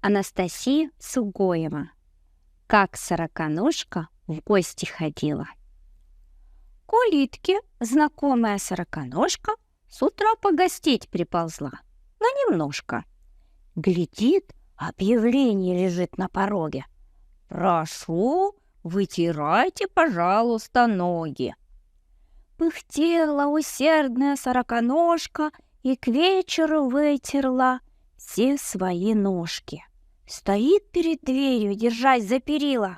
Анастасия Сугоева. Как сороконожка в гости ходила. К улитке знакомая сороконожка с утра погостить приползла, но немножко. Глядит, объявление лежит на пороге. «Прошу, вытирайте, пожалуйста, ноги». Пыхтела усердная сороконожка и к вечеру вытерла все свои ножки. Стоит перед дверью, держась за перила.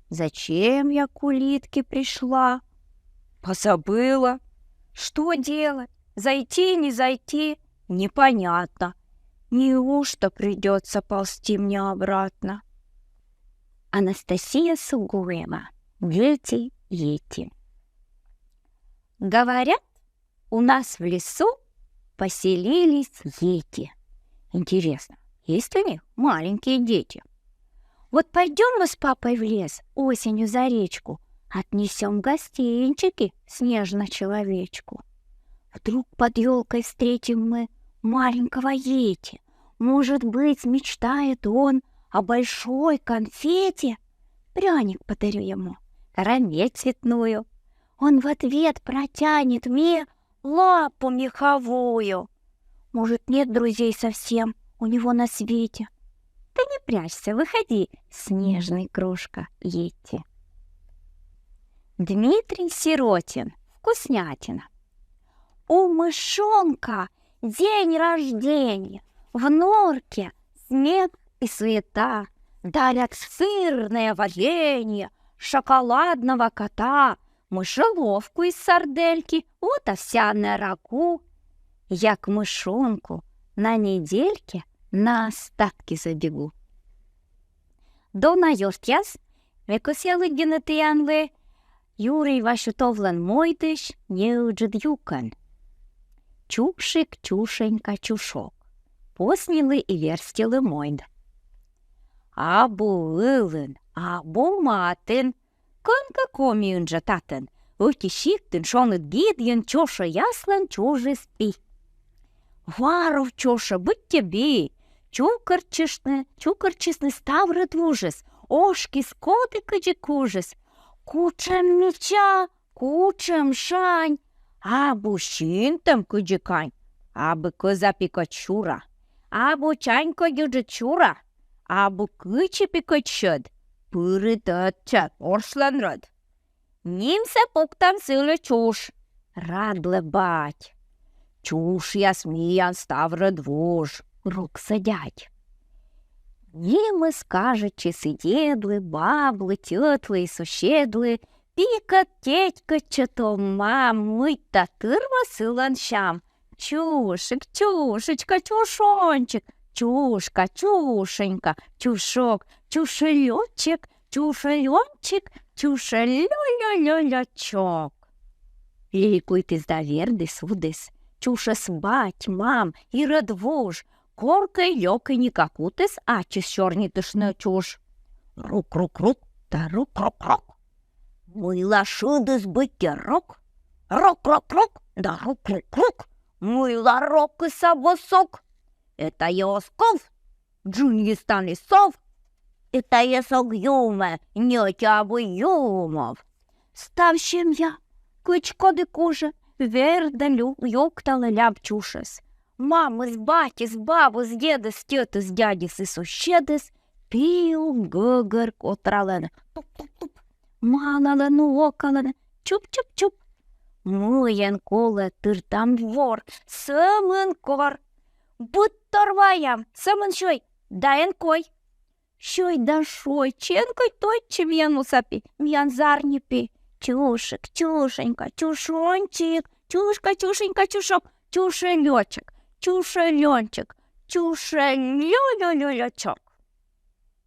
Зачем я к улитке пришла? Позабыла. Что делать? Зайти, не зайти? Непонятно. Неужто придется ползти мне обратно? Анастасия Сугоева. Дети, ети. Говорят, у нас в лесу поселились ети. Интересно, есть у них маленькие дети? Вот пойдем мы с папой в лес осенью за речку, отнесем гостинчики снежно-человечку. Вдруг под елкой встретим мы маленького ети. Может быть, мечтает он о большой конфете. Пряник подарю ему, карамель цветную. Он в ответ протянет мне лапу меховую. Может, нет друзей совсем у него на свете? Ты не прячься, выходи, снежный крошка ети. Дмитрий Сиротин. Вкуснятина. У мышонка день рождения. В норке снег и суета. Дарят сырное варенье, шоколадного кота, мышеловку из сардельки, вот овсяное рагу. Я к мышонку на недельке на остатки забегу. Дона Йортяс, векосели генетианле, Юрий Вашутовлан Мойдыш, неуджидюкан. Чушик, чушенька, чушок, поснили и верстили мойд. Абу илин, абу матин, конка комюнджа татен, утищиктин шонит гидьен, чоша яслан, чужи спи. Варов чоша, будь тебе, чукарчисны ставры двужес, ошки скотика джекужес, кучем меча, кучем шань, абу щинтем куджикань, абы коза пикачура, абу чанько юджичура, абу кычи пикачуд, пырытатча орсланрад. Нимсе пуктам силе чуш, радле бать. Чуш я сміян ставре двож, рук сидять. Німи скажучи сидєдли, бабли, тьотли і сущедли, піка, тєтька, чото, мам, мить та тирва силанщам. Чушик, чушечка, чушончик, чушка, чушенька, чушок, чушельончик, чушельончик, чушельо-ло-ло-лячок. Лікуйтесь да верди судис. Чушес бать, мам, и радвуж, коркой лёкой никакутес, ачис чёрнитышная чушь. Рук-рук-рук, да рук-рук-рук. Мыла шудыс бытерок, рок-рок-рок, да рук-рук-рук. Мыла рок и собосок. Это еосков, джуньестан лесов. Это есок юме, нётябы юмов. Ставщем я, кычко де кожа, вердалю, ёктала ляп чушес. Мамы с бати, с бабы, с деда, с тёты, с дяди, с сущедес, пил гыгыр котралена. Туп-туп-туп, малалану окалана, чуп-чуп-чуп. Мыен колы тыртам вор, сымын кор. Бутторваям, сымын шой, даен кой. Шой да шой, ченкой той, чем яну сапи, мьян зарнипи. Чушек, чушенька, чушончик, чушка, чушенька, чушок, чушелёчек, чушелёнчик, чушелё-лё-лё-лячок.